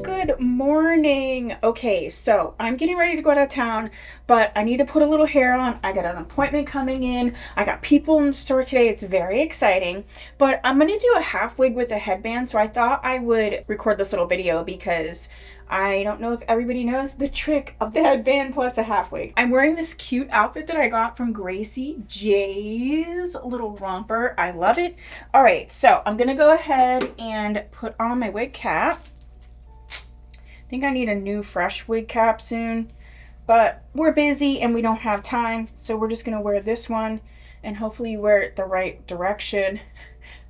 Good morning. Okay, so I'm getting ready to go out of town, but I need to put a little hair on. I got an appointment coming in. I got people in the store today. It's very exciting, but I'm going to do a half wig with a headband. So I thought I would record this little video because I don't know if everybody knows the trick of the headband plus a half wig. I'm wearing this cute outfit that I got from Gracie J's little romper. I love it. All right, so I'm going to go ahead and put on my wig cap. I think I need a new fresh wig cap soon, but we're busy and we don't have time, so we're just going to wear this one and hopefully wear it the right direction.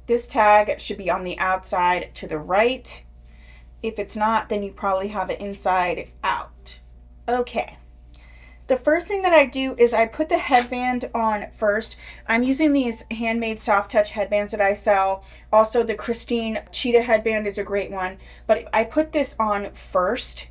This tag should be on the outside to the right. If it's not, then you probably have it inside out. Okay. The first thing that I do is I put the headband on first. I'm using these handmade soft touch headbands that I sell. Also, the Christine Cheetah headband is a great one. But I put this on first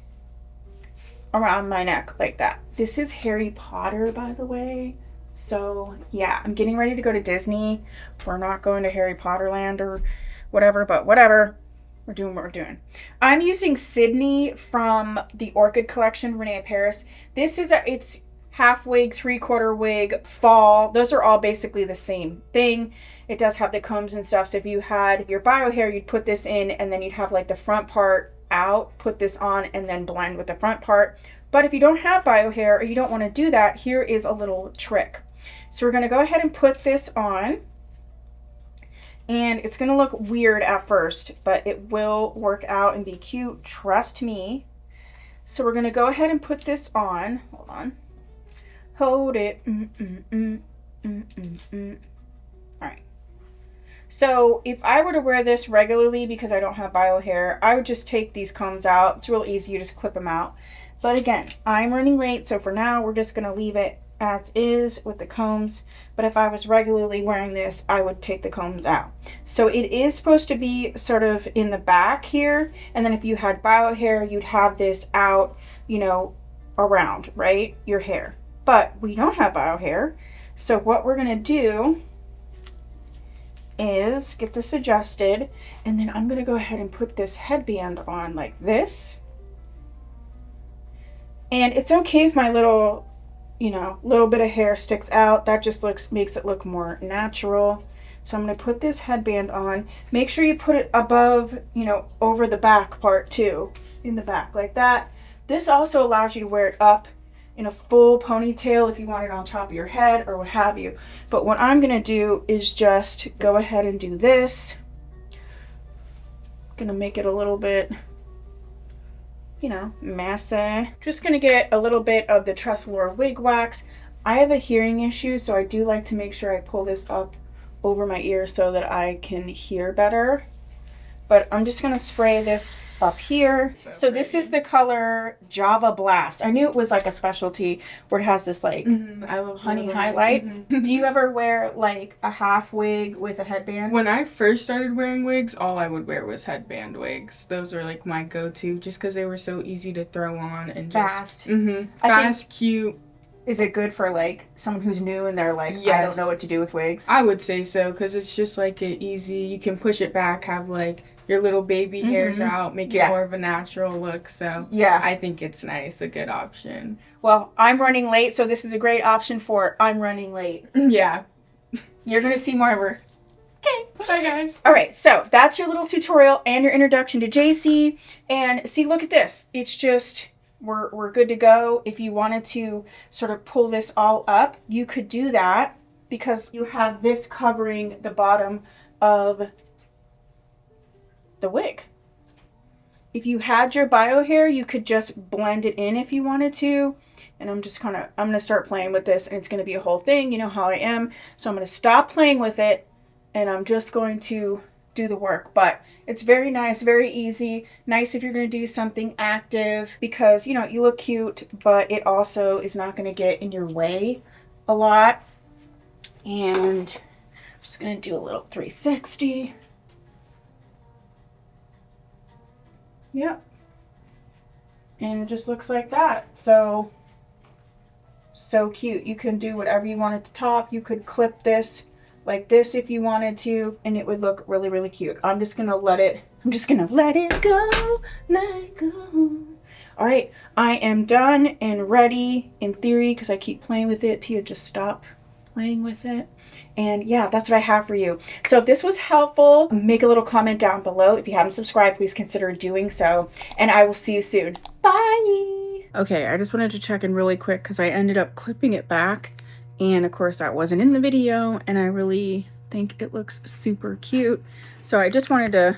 around my neck like that. This is Harry Potter, by the way. So, yeah, I'm getting ready to go to Disney. We're not going to Harry Potter land or whatever, but whatever. We're doing what we're doing. I'm using Sydney from the Orchid collection, Rene Paris. This is it's half wig, 3/4 wig, fall. Those are all basically the same thing. It does have the combs and stuff. So if you had your bio hair, you'd put this in and then you'd have like the front part out, put this on and then blend with the front part. But if you don't have bio hair or you don't want to do that, here is a little trick. So we're going to go ahead and put this on. And it's going to look weird at first, but it will work out and be cute. Trust me. So we're going to go ahead and put this on. Hold on. Hold it. All right. So if I were to wear this regularly because I don't have bio hair, I would just take these combs out. It's real easy. You just clip them out. But again, I'm running late. So for now, we're just going to leave it as is with the combs. But if I was regularly wearing this, I would take the combs out. So it is supposed to be sort of in the back here, and then if you had bio hair, you'd have this out, you know, around, right, your hair. But we don't have bio hair, so what we're gonna do is get this adjusted, and then I'm gonna go ahead and put this headband on like this. And it's okay if my little bit of hair sticks out. That just makes it look more natural. So I'm going to put this headband on. Make sure you put it above, over the back part too, in the back like that. This also allows you to wear it up in a full ponytail if you want it on top of your head or what have you. But what I'm going to do is just go ahead and do this. Going to make it a little bit messy. Just gonna get a little bit of the Tressolure wig wax. I have a hearing issue, so I do like to make sure I pull this up over my ear so that I can hear better. But I'm just gonna spray this up here. So this is the color Java Blast. I knew it was like a specialty where it has this like honey highlight. Do you ever wear like a half wig with a headband? When I first started wearing wigs, all I would wear was headband wigs. Those were like my go-to just because they were so easy to throw on and just fast, cute. Is it good for like someone who's new and they're like, yes, I don't know what to do with wigs? I would say so because it's just like an easy, you can push it back, have like your little baby hairs out, make it more of a natural look. So yeah, I think it's nice, a good option. Well, I'm running late, so this is a great option for I'm running late. Yeah. You're going to see more of her. Okay. Bye, guys. All right, so that's your little tutorial and your introduction to Jacy. And see, look at this. It's just, we're good to go. If you wanted to sort of pull this all up, you could do that because you have this covering the bottom of the wig. If you had your bio hair, you could just blend it in if you wanted to. And I'm going to start playing with this and it's going to be a whole thing. You know how I am. So I'm going to stop playing with it and I'm just going to do the work. But it's very nice, very easy. Nice if you're going to do something active because, you look cute, but it also is not going to get in your way a lot. And I'm just going to do a little 360. Yep. And it just looks like that. So cute. You can do whatever you want at the top. You could clip this like this if you wanted to, and it would look really, really cute. I'm just gonna let it go, let it go. All right, I am done and ready in theory, because I keep playing with it. Tia, just stop playing with it. And yeah, that's what I have for you. So if this was helpful, make a little comment down below. If you haven't subscribed, please consider doing so. And I will see you soon. Bye. Okay, I just wanted to check in really quick because I ended up clipping it back. And of course that wasn't in the video, and I really think it looks super cute. So I just wanted to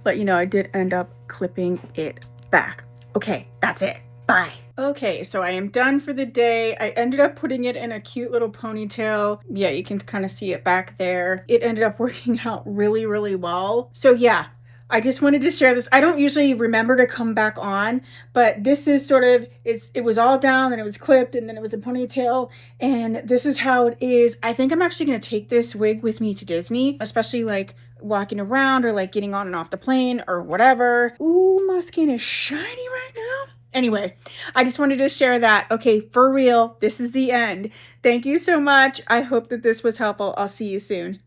let you know I did end up clipping it back. Okay, that's it. Bye. Okay, so I am done for the day. I ended up putting it in a cute little ponytail. Yeah, you can kind of see it back there. It ended up working out really, really well. So yeah, I just wanted to share this. I don't usually remember to come back on, but this is sort of, it was all down and it was clipped and then it was a ponytail, and this is how it is. I think I'm actually going to take this wig with me to Disney, especially like walking around or like getting on and off the plane or whatever. Ooh, my skin is shiny right now. Anyway, I just wanted to share that. Okay, for real, this is the end. Thank you so much. I hope that this was helpful. I'll see you soon.